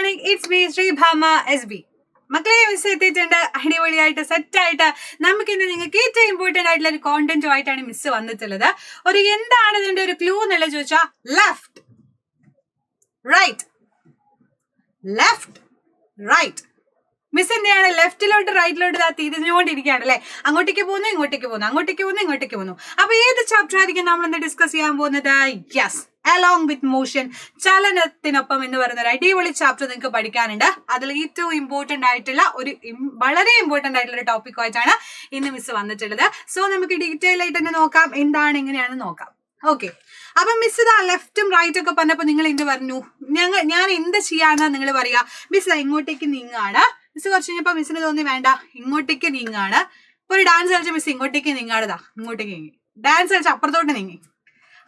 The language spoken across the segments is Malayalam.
Morning, it's me Sreebhama SB. മക്കളെ മിസ് എത്തിയിട്ടുണ്ട്. അടിപൊളിയായിട്ട് സെറ്റായിട്ട് നമുക്കിന്ന് നിങ്ങൾക്ക് ഏറ്റവും ഇമ്പോർട്ടന്റ് ആയിട്ടുള്ള ഒരു കോണ്ടന്റുമായിട്ടാണ് മിസ് വന്നിട്ടുള്ളത്. എന്താണ് ഇതിന്റെ ഒരു ക്ലൂ എന്നുള്ളത് ചോദിച്ചാൽ left right left right. Miss എന്തെയാണ് ലെഫ്റ്റിലോട്ട് റൈറ്റിലോട്ട് തിരിഞ്ഞുകൊണ്ടിരിക്കുകയാണ് അല്ലെ. അങ്ങോട്ടേക്ക് പോകുന്നു, ഇങ്ങോട്ടേക്ക് പോകുന്നു, അങ്ങോട്ടേക്ക് പോകുന്നു, ഇങ്ങോട്ടേക്ക് പോകുന്നു. അപ്പൊ ഏത് ചാപ്റ്റർ ആയിരിക്കും നമ്മൾ ഇന്ന് ഡിസ്കസ് ചെയ്യാൻ പോകുന്നത്? യെസ്, അലോങ് വിത്ത് മോഷൻ, ചലനത്തിനൊപ്പം എന്ന് പറയുന്ന ഒരു അടിപൊളി ചാപ്റ്റർ നിങ്ങൾക്ക് പഠിക്കാനുണ്ട്. അതിൽ ഏറ്റവും ഇമ്പോർട്ടന്റ് ആയിട്ടുള്ള വളരെ ഇമ്പോർട്ടന്റ് ആയിട്ടുള്ള ഒരു ടോപ്പിക്കുമായിട്ടാണ് ഇന്ന് മിസ് വന്നിട്ടുള്ളത്. സോ നമുക്ക് ഡീറ്റെയിൽ ആയിട്ട് തന്നെ നോക്കാം, എന്താണ് എങ്ങനെയാണെന്ന് നോക്കാം. ഓക്കെ, അപ്പൊ മിസ് ഇതാ ലെഫ്റ്റും റൈറ്റും ഒക്കെ പറഞ്ഞപ്പോ നിങ്ങൾ എന്ത് പറഞ്ഞു? ഞാൻ എന്ത് ചെയ്യാന്നാ നിങ്ങൾ പറയാ? മിസ് ഇങ്ങോട്ടേക്ക് നീങ്ങാണ്. മിസ് കുറച്ച് കഴിഞ്ഞപ്പോ മിസ്സിന് തോന്നി വേണ്ട, ഇങ്ങോട്ടേക്ക് നീങ്ങാണ്. ഒരു ഡാൻസ് കളിച്ച മിസ് ഇങ്ങോട്ടേക്ക് നീങ്ങാടതാ, ഇങ്ങോട്ടേക്ക് നീങ്ങി. ഡാൻസ് കളിച്ച അപ്പുറത്തോട്ട് നീങ്ങി.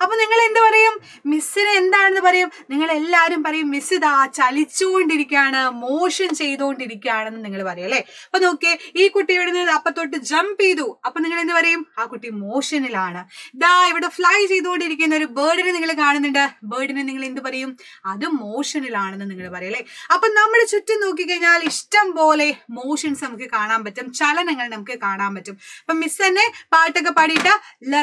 അപ്പൊ നിങ്ങൾ എന്ത് പറയും? മിസ്സിന് എന്താണെന്ന് പറയും? നിങ്ങൾ എല്ലാരും പറയും മിസ് ഇതാ ചലിച്ചുകൊണ്ടിരിക്കുകയാണ്, മോഷൻ ചെയ്തുകൊണ്ടിരിക്കുകയാണെന്ന് നിങ്ങൾ പറയും അല്ലെ. അപ്പൊ നോക്കിയേ, ഈ കുട്ടി ഇവിടെ നിന്ന് അപ്പത്തോട്ട് ജമ്പ് ചെയ്തു. അപ്പൊ നിങ്ങൾ എന്ത് പറയും? ആ കുട്ടി മോഷനിലാണ്. ദാ ഇവിടെ ഫ്ലൈ ചെയ്തുകൊണ്ടിരിക്കുന്ന ഒരു ബേർഡിനെ നിങ്ങൾ കാണുന്നുണ്ട്. ബേർഡിനെ നിങ്ങൾ എന്ത് പറയും? അത് മോഷനിലാണെന്ന് നിങ്ങൾ പറയും അല്ലെ. അപ്പൊ നമ്മുടെ ചുറ്റും നോക്കിക്കഴിഞ്ഞാൽ ഇഷ്ടം പോലെ മോഷൻസ് നമുക്ക് കാണാൻ പറ്റും, ചലനങ്ങൾ നമുക്ക് കാണാൻ പറ്റും. അപ്പൊ മിസ് തന്നെ പാട്ടൊക്കെ പാടിയിട്ട് എന്ന്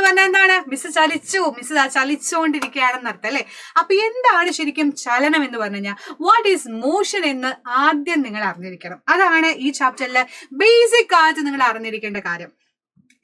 പറഞ്ഞാൽ എന്താണ്? മിസ് ചലിച്ചു, മിസ് ചലിച്ചുകൊണ്ടിരിക്കുകയാണെന്ന് അർത്ഥം അല്ലെ. അപ്പൊ എന്താണ് ശരിക്കും ചലനം എന്ന് പറഞ്ഞു കഴിഞ്ഞാൽ വാട്ട് ഈസ് മോഷൻ എന്ന് ആദ്യം നിങ്ങൾ അറിഞ്ഞിരിക്കണം. അതാണ് ഈ ചാപ്റ്ററിലെ ബേസിക് ആയിട്ട് നിങ്ങൾ അറിഞ്ഞിരിക്കേണ്ട കാര്യം.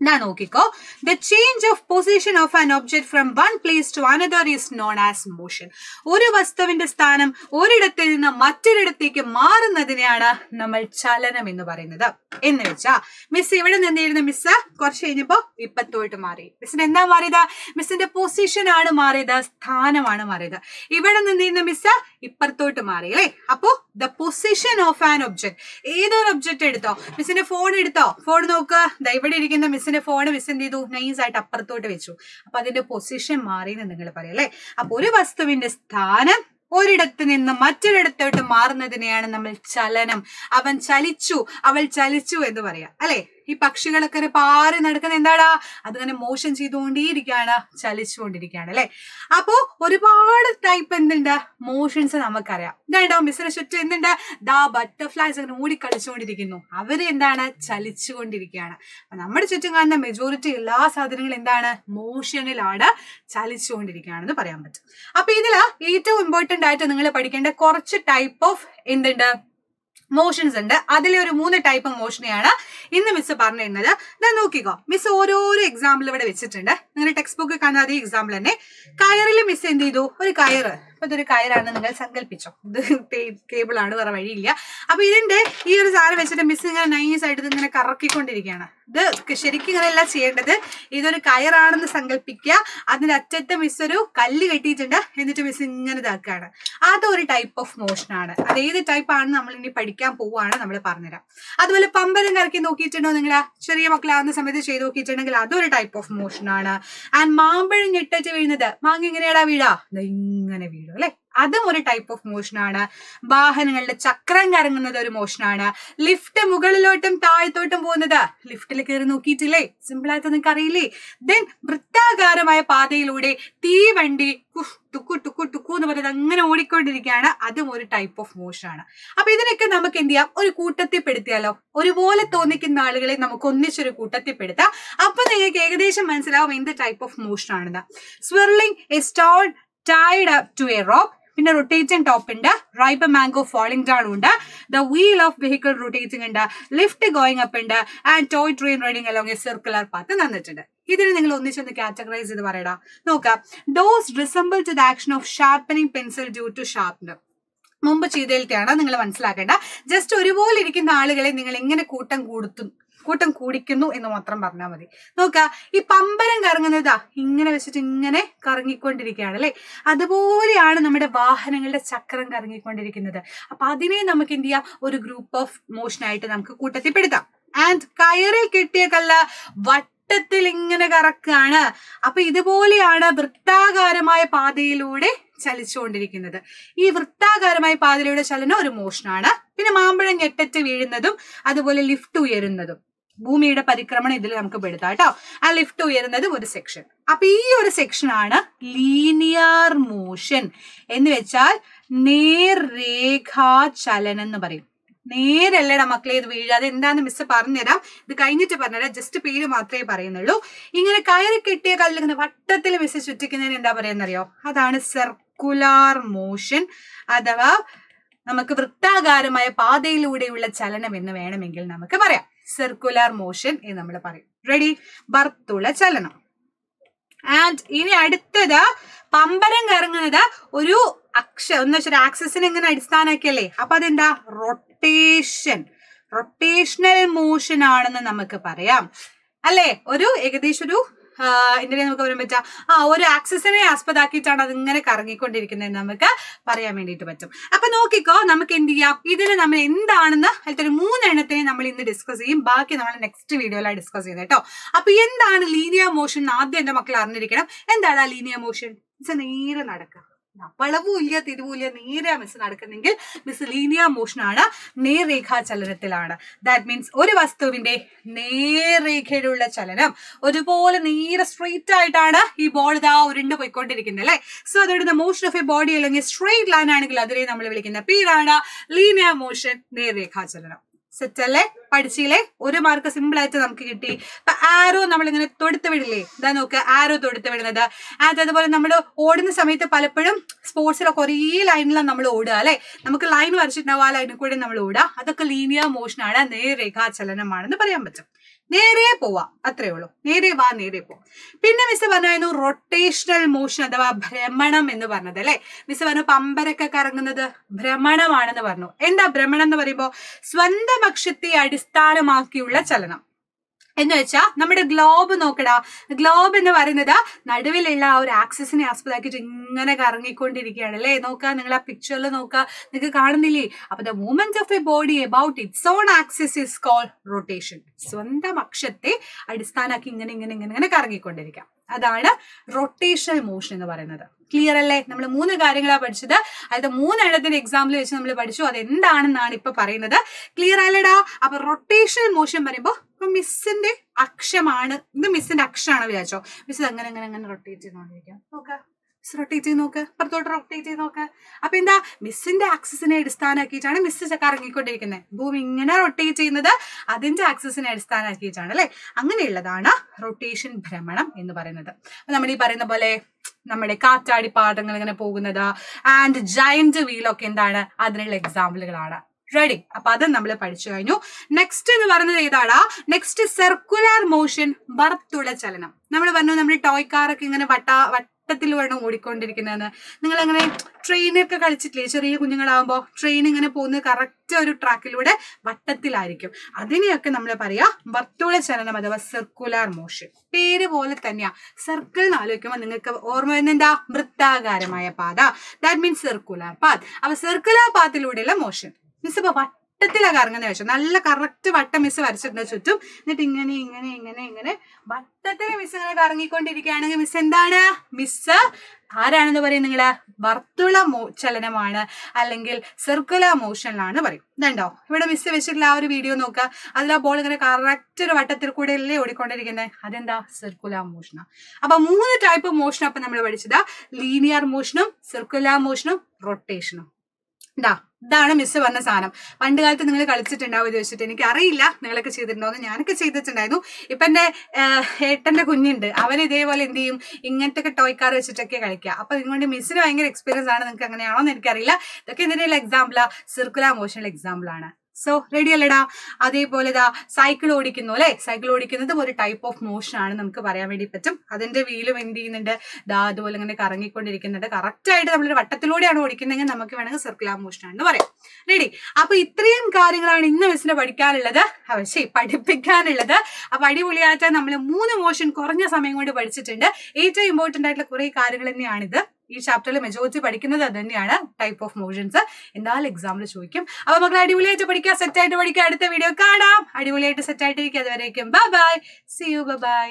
ഞാൻ നോക്കിക്കോ, the change of position of an object from one place to another is known as motion. ഒരു വസ്തുവിന്റെ സ്ഥാനം ഒരിടത്ത് നിന്ന് മറ്റൊരിടത്തേക്ക് മാറുന്നതിനെയാണ് നമ്മൾ ചലനം എന്ന് പറയുന്നത്. എന്ന് വെച്ചാ മിസ് ഇവിടെ നിന്നിരുന്ന മിസ് കുറച്ച് കഴിഞ്ഞപ്പോ ഇപ്പത്തോട്ട് മാറി. മിസ്സിന് എന്താ മാറിയത്? മിസ്സിന്റെ പൊസിഷൻ ആണ് മാറിയത്, സ്ഥാനമാണ് മാറിയത്. ഇവിടെ നിന്നിരുന്ന മിസ് ഇപ്പുറത്തോട്ട് മാറി അല്ലെ. അപ്പോ the position of an object, ഏതൊരു ഒബ്ജക്റ്റ് എടുത്തോ, മിസ്സിന്റെ ഫോൺ എടുത്തോ, ഫോൺ നോക്കുക, ഇവിടെ ഇരിക്കുന്ന മിസ്സിന്റെ ഫോൺ മിസ് എന്ത് ചെയ്തു? നൈസ് ആയിട്ട് അപ്പുറത്തോട്ട് വെച്ചു. അപ്പൊ അതിന്റെ പൊസിഷൻ മാറി എന്ന് നിങ്ങൾ പറയും അല്ലെ. അപ്പൊ ഒരു വസ്തുവിന്റെ സ്ഥാനം ഒരിടത്ത് നിന്ന് മറ്റൊരിടത്തോട്ട് മാറുന്നതിനെയാണ് നമ്മൾ ചലനം. അവൻ ചലിച്ചു, അവൾ ചലിച്ചു എന്ന് പറയാം അല്ലെ. ഈ പക്ഷികളൊക്കെ പാറി നടക്കുന്ന എന്താടാ? അതിങ്ങനെ മോഷൻ ചെയ്തുകൊണ്ടേയിരിക്കുകയാണ്, ചലിച്ചുകൊണ്ടിരിക്കുകയാണ് അല്ലെ. അപ്പോ ഒരുപാട് ടൈപ്പ് എന്തുണ്ട്? മോഷൻസ് നമുക്കറിയാം. ഇതായിട്ടോ മിസ്സിന് ചുറ്റും എന്തുണ്ട്? ദാ ബട്ടർഫ്ലൈസ് അങ്ങനെ ഓടി കളിച്ചുകൊണ്ടിരിക്കുന്നു. അവര് എന്താണ്? ചലിച്ചുകൊണ്ടിരിക്കുകയാണ്. നമ്മുടെ ചുറ്റും കാണുന്ന മെജോറിറ്റി എല്ലാ സാധനങ്ങളും എന്താണ്? മോഷനിലാണ്, ചലിച്ചുകൊണ്ടിരിക്കുകയാണെന്ന് പറയാൻ പറ്റും. അപ്പൊ ഇതില് ഏറ്റവും ഇമ്പോർട്ടന്റ് ആയിട്ട് നിങ്ങൾ പഠിക്കേണ്ട കുറച്ച് ടൈപ്പ് ഓഫ് എന്തുണ്ട്? മോഷൻസ് ഉണ്ട്. അതിലെ ഒരു 3 ടൈപ്പ് മോഷനെയാണ് ഇന്ന് മിസ് പറഞ്ഞിരുന്നത്. ഞാൻ നോക്കിക്കോ, മിസ് ഓരോരോ എക്സാമ്പിൾ ഇവിടെ വെച്ചിട്ടുണ്ട്. നിങ്ങളുടെ ടെക്സ്റ്റ് ബുക്ക് കാണുന്ന അതേ എക്സാമ്പിൾ തന്നെ. കയറിൽ മിസ് എന്ത് ചെയ്തു? ഒരു കയറ്, അപ്പൊ ഇതൊരു കയറാണെന്ന് നിങ്ങൾ സങ്കല്പിച്ചോ. ഇത് കേബിൾ ആണ്, വേറെ വഴിയില്ല. അപ്പൊ ഇതിന്റെ ഈ ഒരു സാധനം വെച്ചിട്ട് മിസ് ഇങ്ങനെ നൈസ് ആയിട്ട് ഇത് ഇങ്ങനെ കറക്കിക്കൊണ്ടിരിക്കുകയാണ്. ഇത് ശരിക്കും ഇങ്ങനെയല്ല ചെയ്യേണ്ടത്. ഇതൊരു കയറാണെന്ന് സങ്കല്പിക്കുക. അതിന്റെ അറ്റത്ത് മിസ് ഒരു കല്ല് കെട്ടിയിട്ടുണ്ട്. എന്നിട്ട് മിസ് ഇങ്ങനെ ഇതാക്കുകയാണ്. അതൊരു ടൈപ്പ് ഓഫ് മോഷൻ ആണ്. അത് ഏത് ടൈപ്പ് ആണെന്ന് നമ്മൾ ഇനി പഠിക്കാൻ പോവുകയാണ്, നമ്മൾ പറഞ്ഞുതരാം. അതുപോലെ പമ്പരം കറക്കി നോക്കിയിട്ടുണ്ടോ? നിങ്ങൾ ചെറിയ മക്കളാകുന്ന സമയത്ത് ചെയ്ത് നോക്കിയിട്ടുണ്ടെങ്കിൽ അതൊരു ടൈപ്പ് ഓഫ് മോഷൻ ആണ്. ആൻഡ് മാമ്പഴം ഞെട്ടറ്റ് വീഴുന്നത്, മാങ്ങ ഇങ്ങനെയാടാ വീഴാ? ഇങ്ങനെ വീഴും അല്ലെ. അതും ഒരു ടൈപ്പ് ഓഫ് മോഷൻ ആണ്. വാഹനങ്ങളുടെ ചക്രം കറങ്ങുന്നത് ഒരു മോഷനാണ്. ലിഫ്റ്റ് മുകളിലോട്ടും താഴത്തോട്ടും പോകുന്നത്, ലിഫ്റ്റിൽ കയറി നോക്കിയിട്ടില്ലേ? സിമ്പിൾ ആയിട്ട് നിങ്ങൾക്ക് അറിയില്ലേ? ദെൻ വൃത്താകാരമായ പാതയിലൂടെ തീവണ്ടി ടുക്കു ടുക്കു ടുക്കു എന്ന് പറയുന്നത് അങ്ങനെ ഓടിക്കൊണ്ടിരിക്കുകയാണ്. അതും ഒരു ടൈപ്പ് ഓഫ് മോഷൻ ആണ്. അപ്പൊ ഇതിനൊക്കെ നമുക്ക് എന്ത് ചെയ്യാം? ഒരു കൂട്ടത്തിൽ പെടുത്തിയാലോ? ഒരുപോലെ തോന്നിക്കുന്ന ആളുകളെ നമുക്ക് ഒന്നിച്ചൊരു കൂട്ടത്തിൽ പെടുത്താം. അപ്പൊ നിങ്ങൾക്ക് ഏകദേശം മനസ്സിലാവും എന്ത് ടൈപ്പ് ഓഫ് മോഷൻ ആണെന്ന്. Swirling a stone tied up to a rope, പിന്നെ റൊട്ടേറ്റിംഗ് ടോപ്പ് ഉണ്ട്, റൈപ്പ് മാംഗോ ഫോളിംഗ് ഡൗൺ ഉണ്ട്, the wheel of vehicle rotating ഉണ്ട്, ലിഫ്റ്റ് ഗോയിങ് അപ്പ് ഉണ്ട്, and toy train riding along a circular path തന്നിട്ടുണ്ട്. ഇതിന് നിങ്ങൾ ഒന്നിച്ചൊന്ന് കാറ്റഗറൈസ് ചെയ്ത് പറയടാ. നോക്കാം. Those resemble to the action of sharpening pencil due to sharpener. മുമ്പ് ചെയ്തതിലാണ് നിങ്ങൾ മനസ്സിലാക്കേണ്ട. ജസ്റ്റ് ഒരുപോലെ ഇരിക്കുന്ന ആളുകളെ നിങ്ങൾ എങ്ങനെ കൂട്ടം കൂടിക്കുന്നു എന്ന് മാത്രം പറഞ്ഞാൽ മതി. നോക്ക, ഈ പമ്പരം കറങ്ങുന്നതാ ഇങ്ങനെ വെച്ചിട്ട് ഇങ്ങനെ കറങ്ങിക്കൊണ്ടിരിക്കുകയാണ് അല്ലെ. അതുപോലെയാണ് നമ്മുടെ വാഹനങ്ങളുടെ ചക്രം കറങ്ങിക്കൊണ്ടിരിക്കുന്നത്. അപ്പൊ അതിനെ നമുക്ക് എന്ത് ചെയ്യാം? ഒരു ഗ്രൂപ്പ് ഓഫ് മോഷനായിട്ട് നമുക്ക് കൂട്ടത്തിൽ പെടുത്താം. ആൻഡ് കയറിൽ കെട്ടിയ കല്ല വട്ടത്തിൽ ഇങ്ങനെ കറക്കാണ്. അപ്പൊ ഇതുപോലെയാണ് വൃത്താകാരമായ പാതയിലൂടെ ചലിച്ചുകൊണ്ടിരിക്കുന്നത്. ഈ വൃത്താകാരമായ പാതയിലൂടെ ചലനം ഒരു മോഷനാണ്. പിന്നെ മാമ്പഴം ഞെട്ടറ്റ് വീഴുന്നതും അതുപോലെ ലിഫ്റ്റ് ഉയരുന്നതും ഭൂമിയുടെ പരിക്രമണം ഇതിൽ നമുക്ക് പെടുത്താം കേട്ടോ. ആ ലിഫ്റ്റ് ഉയരുന്നത് ഒരു സെക്ഷൻ. അപ്പൊ ഈ ഒരു സെക്ഷൻ ആണ് ലീനിയർ മോഷൻ എന്ന് വെച്ചാൽ നേർരേഖാ ചലനം എന്ന് പറയും. നേരല്ലടാ മക്കളെ ഇത് വീഴാതെ. എന്താന്ന് മിസ് പറഞ്ഞുതരാം, ഇത് കഴിഞ്ഞിട്ട് പറഞ്ഞുതരാം. ജസ്റ്റ് പേര് മാത്രമേ പറയുന്നുള്ളൂ. ഇങ്ങനെ കയറി കെട്ടിയ കല്ലിങ്ങനെ വട്ടത്തിൽ മിസ് ചുറ്റിക്കുന്നതിന് എന്താ പറയുന്നറിയോ? അതാണ് സർക്കുലാർ മോഷൻ, അഥവാ നമുക്ക് വൃത്താകാരമായ പാതയിലൂടെയുള്ള ചലനം എന്ന് വേണമെങ്കിൽ നമുക്ക് പറയാം. സർക്കുലാർ മോഷൻ എന്ന് നമ്മൾ പറയും. റെഡി? വർത്തുള ചലനം. ആൻഡ് ഇനി അടുത്തത് പമ്പരം കറങ്ങുന്നത് ഒരു ഒരു ആക്സിസിനെ ഇങ്ങനെ അടിസ്ഥാനമാക്കിയല്ലേ. അപ്പൊ അതെന്താ? റൊട്ടേഷണൽ മോഷൻ ആണെന്ന് നമുക്ക് പറയാം അല്ലെ. ഒരു ഏകദേശം ഒരു എന്തിനാ നമുക്ക് പറയാൻ പറ്റാ, ഒരു ആക്സിസിനെ ആസ്പദമാക്കിയിട്ടാണ് അതിങ്ങനെ കറങ്ങിക്കൊണ്ടിരിക്കുന്നത് നമുക്ക് പറയാൻ വേണ്ടിയിട്ട് പറ്റും. അപ്പൊ നോക്കിക്കോ, നമുക്ക് എന്ത് ചെയ്യാം, ഇതിന് നമ്മൾ എന്താണെന്ന് അതിലത്തെ 3 എണ്ണത്തിനെ നമ്മൾ ഇന്ന് ഡിസ്കസ് ചെയ്യും. ബാക്കി നമ്മൾ നെക്സ്റ്റ് വീഡിയോയിലാണ് ഡിസ്കസ് ചെയ്യുന്നത് കേട്ടോ. അപ്പൊ എന്താണ് ലീനിയർ മോഷൻ ആദ്യം എന്റെ മക്കൾ അറിഞ്ഞിരിക്കണം. എന്താണ് ആ ലീനിയർ മോഷൻ? നേരെ നടക്കുക, വളവുമില്ല തിരിവില്ല, നേരെ മിസ് നടക്കുന്നെങ്കിൽ മിസ് ലീനിയർ മോഷൻ ആണ്, നേർരേഖാ ചലനത്തിലാണ്. ദാറ്റ് മീൻസ് ഒരു വസ്തുവിന്റെ നേർരേഖയിലുള്ള ചലനം ഒരുപോലെ നേരെ സ്ട്രെയിറ്റ് ആയിട്ടാണ് ഈ ബോൾ ഇതാ ഉരുണ്ട് പോയിക്കൊണ്ടിരിക്കുന്നത് അല്ലെ. സോ അതുകൊണ്ട് മോഷൻ ഓഫ് എ ബോഡി അല്ലെങ്കിൽ സ്ട്രെയിറ്റ് ലൈൻ ആണെങ്കിൽ അതിനെ നമ്മൾ വിളിക്കുന്ന പേരാണ് ലീനിയർ മോഷൻ, നേർരേഖാ ചലനം. സെറ്റ് അല്ലേ? പഠിച്ചില്ലേ? 1 മാർക്ക് സിമ്പിൾ ആയിട്ട് നമുക്ക് കിട്ടി. അപ്പൊ ആരോ നമ്മളിങ്ങനെ തൊടുത്ത് വിടില്ലേ, ഇതാ നോക്ക്, ആരോ തൊടുത്ത് വിടുന്നത്. അതുപോലെ നമ്മൾ ഓടുന്ന സമയത്ത് പലപ്പോഴും സ്പോർട്സിലൊക്കെ ഒരേ ലൈനിലാണ് നമ്മൾ ഓടുക അല്ലെ. നമുക്ക് ലൈൻ വരച്ചിട്ടുണ്ടാവും, ആ ലൈനിൽ കൂടെ നമ്മൾ ഓടുക. അതൊക്കെ ലീനിയർ മോഷൻ ആണ്, നേർരേഖാ ചലനമാണെന്ന് പറയാൻ പറ്റും. നേരെ പോവാ, അത്രേ ഉള്ളൂ. നേരെ വാ, നേരെ പോ. പിന്നെ മിസ് പറഞ്ഞായിരുന്നു റൊട്ടേഷണൽ മോഷൻ അഥവാ ഭ്രമണം എന്ന് പറഞ്ഞത് അല്ലെ. മിസ് പറഞ്ഞു പമ്പരൊക്കെ കറങ്ങുന്നത് ഭ്രമണമാണെന്ന് പറഞ്ഞു. എന്താ ഭ്രമണം എന്ന് പറയുമ്പോ? സ്വന്തം അക്ഷത്തെ അടിസ്ഥാനമാക്കിയുള്ള ചലനം എന്ന് വെച്ചാൽ നമ്മുടെ ഗ്ലോബ് നോക്കടാ. ഗ്ലോബ് എന്ന് പറയുന്നത് നടുവിലുള്ള ആ ഒരു ആക്സിസിനെ ആസ്പദമാക്കിയിട്ട് ഇങ്ങനെ കറങ്ങിക്കൊണ്ടിരിക്കുകയാണ് അല്ലേ. നോക്കുക, നിങ്ങൾ ആ പിക്ചറിൽ നോക്കുക, നിങ്ങൾക്ക് കാണുന്നില്ലേ? അപ്പൊ the movement of a body about its own axis is called rotation. സ്വന്തം അക്ഷത്തെ അടിസ്ഥാനമാക്കി ഇങ്ങനെ ഇങ്ങനെ ഇങ്ങനെ ഇങ്ങനെ കറങ്ങിക്കൊണ്ടിരിക്കാം. അതാണ് റൊട്ടേഷണൽ മോഷൻ എന്ന് പറയുന്നത്. ക്ലിയർ അല്ലേ? നമ്മൾ 3 കാര്യങ്ങളാണ് പഠിച്ചത്. അതായത് 3 എണ്ണത്തിന്റെ എക്സാമ്പിൾ വെച്ച് നമ്മൾ പഠിച്ചു. അത് എന്താണെന്നാണ് ഇപ്പൊ പറയുന്നത്. ക്ലിയർ അല്ലടാ? അപ്പൊ റൊട്ടേഷണൽ മോഷൻ പറയുമ്പോ ഇപ്പൊ മിസ്സിന്റെ അക്ഷമാണ്, ഇത് മിസ്സിന്റെ അക്ഷമാണ് വിചാരിച്ചോ. മിസ് അങ്ങനെ അങ്ങനെ അങ്ങനെ റൊട്ടേറ്റ് ചെയ്തോണ്ടിരിക്കാം. നോക്കാം, റൊട്ടേറ്റ് ചെയ്ത് നോക്ക്, പുറത്തോട്ട് റൊട്ടേറ്റ് ചെയ്ത് നോക്ക്. അപ്പൊ എന്താ? മിസ്സിന്റെ ആക്സിസിനെ അടിസ്ഥാനമാക്കിയിട്ടാണ് മിസ് കറങ്ങിക്കൊണ്ടിരിക്കുന്നത്. ഭൂമി ഇങ്ങനെ റൊട്ടേറ്റ് ചെയ്യുന്നത് അതിന്റെ ആക്സിസിനെ അടിസ്ഥാനമാക്കിയിട്ടാണ് അല്ലെ. അങ്ങനെയുള്ളതാണ് റൊട്ടേഷൻ, ഭ്രമണം എന്ന് പറയുന്നത്. അപ്പൊ നമ്മൾ ഈ പറയുന്ന പോലെ നമ്മുടെ കാറ്റാടി പാടങ്ങൾ ഇങ്ങനെ പോകുന്നത് ആൻഡ് ജയന്റ് വീലൊക്കെ എന്താണ്? അതിനുള്ള എക്സാമ്പിളുകളാണ്. റെഡി? അപ്പൊ അത് നമ്മൾ പഠിച്ചു കഴിഞ്ഞു. നെക്സ്റ്റ് എന്ന് പറയുന്നത് ഏതാടാ? നെക്സ്റ്റ് സർക്കുലർ മോഷൻ, വർത്തുള ചലനം. നമ്മൾ പറഞ്ഞു നമ്മുടെ ടോയ് കാറൊക്കെ ഇങ്ങനെ വട്ടത്തിൽ വേണം ഓടിക്കൊണ്ടിരിക്കുന്നതെന്ന്. നിങ്ങൾ അങ്ങനെ ട്രെയിനൊക്കെ കളിച്ചിട്ടില്ലേ? ചെറിയ കുഞ്ഞുങ്ങളാകുമ്പോൾ ട്രെയിൻ ഇങ്ങനെ പോകുന്നത് കറക്റ്റ് ഒരു ട്രാക്കിലൂടെ വട്ടത്തിലായിരിക്കും. അതിനെയൊക്കെ നമ്മൾ പറയാ വർത്തുള ചലനം അഥവാ സർക്കുലർ മോഷൻ. പേര് പോലെ തന്നെയാ. സർക്കിൾ എന്ന് ആലോചിക്കുമ്പോൾ നിങ്ങൾക്ക് ഓർമ്മ വരുന്ന എന്താ? വൃത്താകാരമായ പാത. That means circular path. അപ്പൊ സർക്കുലർ പാത്തിലൂടെയുള്ള മോഷൻ. മിസ് ഇപ്പൊ വട്ടത്തിലാ കറങ്ങുന്ന വെച്ചാൽ നല്ല കറക്റ്റ് വട്ടം മിസ് വരച്ചിട്ടുണ്ട് ചുറ്റും. എന്നിട്ട് ഇങ്ങനെ ഇങ്ങനെ ഇങ്ങനെ ഇങ്ങനെ വട്ടത്തിൽ മിസ് ഇങ്ങനെ കറങ്ങിക്കൊണ്ടിരിക്കുകയാണെങ്കിൽ മിസ് എന്താണ്? മിസ് ആരാണെന്ന് പറയും നിങ്ങള്? വർത്തുള ചലനമാണ്, അല്ലെങ്കിൽ സർക്കുലർ മോഷനിലാണ് പറയും. ഇതുണ്ടോ ഇവിടെ മിസ് വെച്ചിട്ടുള്ള ആ ഒരു വീഡിയോ നോക്കുക. അതിൽ ആ ബോൾ ഇങ്ങനെ കറക്റ്റ് ഒരു വട്ടത്തിൽ കൂടെ അല്ലേ ഓടിക്കൊണ്ടിരിക്കുന്നത്. അതെന്താ? സർക്കുലർ മോഷനാണ്. അപ്പൊ 3 ടൈപ്പ് മോഷൻ അപ്പൊ നമ്മൾ പഠിച്ചത്. ലീനിയർ മോഷനും, സർക്കുലർ മോഷനും, റൊട്ടേഷനും. ഇതാണ് മിസ് പറഞ്ഞ സാധനം. പണ്ട് കാലത്ത് നിങ്ങൾ കളിച്ചിട്ടുണ്ടാവും ഇത് വെച്ചിട്ട്. എനിക്ക് അറിയില്ല നിങ്ങളൊക്കെ ചെയ്തിട്ടുണ്ടോന്ന്. ഞാനൊക്കെ ചെയ്തിട്ടുണ്ടായിരുന്നു. ഇപ്പൊ എന്റെ ഏട്ടന്റെ കുഞ്ഞുണ്ട്, അവൻ ഇതേപോലെ എന്ത് ചെയ്യും, ഇങ്ങനത്തെ ടോയ് കാർ വെച്ചിട്ടൊക്കെ കളിക്കുക. അപ്പൊ ഇതുകൊണ്ട് മിസ്സിന് ഭയങ്കര എക്സ്പീരിയൻസ് ആണ്. നിങ്ങൾക്ക് അങ്ങനെയാണോ എന്ന് എനിക്കറിയില്ല. ഇതൊക്കെ എന്തിനുള്ള എക്സാമ്പിളാ? സർക്കുലർ മോഷണൽ എക്സാമ്പിൾ ആണ്. സോ റെഡി അല്ലടാ? അതേപോലെ സൈക്കിൾ ഓടിക്കുന്നു അല്ലെ. സൈക്കിൾ ഓടിക്കുന്നത് ഒരു ടൈപ്പ് ഓഫ് മോഷൻ ആണ് നമുക്ക് പറയാൻ വേണ്ടി പറ്റും. അതിന്റെ വീലും എന്ത് ചെയ്യുന്നുണ്ട്? അതുപോലെ ഇങ്ങനെ കറങ്ങിക്കൊണ്ടിരിക്കുന്നുണ്ട്. കറക്റ്റ് ആയിട്ട് നമ്മളൊരു വട്ടത്തിലൂടെയാണ് ഓടിക്കുന്നതെങ്കിൽ നമുക്ക് വേണമെങ്കിൽ സർക്കുലർ മോഷൻ ആണെന്ന് പറയാം. റെഡി? അപ്പൊ ഇത്രയും കാര്യങ്ങളാണ് ഇന്ന് മിസ്സിന് പഠിക്കാനുള്ളത്, പഠിപ്പിക്കാനുള്ളത്. അപ്പൊ അടിപൊളിയായിട്ട് നമ്മൾ 3 മോഷൻ കുറഞ്ഞ സമയം കൊണ്ട് പഠിച്ചിട്ടുണ്ട്. ഏറ്റവും ഇമ്പോർട്ടന്റ് ആയിട്ടുള്ള കുറെ കാര്യങ്ങൾ തന്നെയാണിത്. ഈ ചാപ്റ്ററിൽ മെജോറിറ്റി പഠിക്കുന്നത് അത് തന്നെയാണ്, ടൈപ്പ് ഓഫ് മോഷൻസ്. എന്തായാലും എക്സാമിൽ ചോദിക്കും. അപ്പൊ മക്കൾ അടിപൊളിയായിട്ട് പഠിക്കുക, സെറ്റ് ആയിട്ട് പഠിക്കുക. അടുത്ത വീഡിയോ കാണാം. അടിപൊളിയായിട്ട് സെറ്റ് ആയിട്ടിരിക്കുക. അതുവരേക്കും bye bye. See you. Bye by.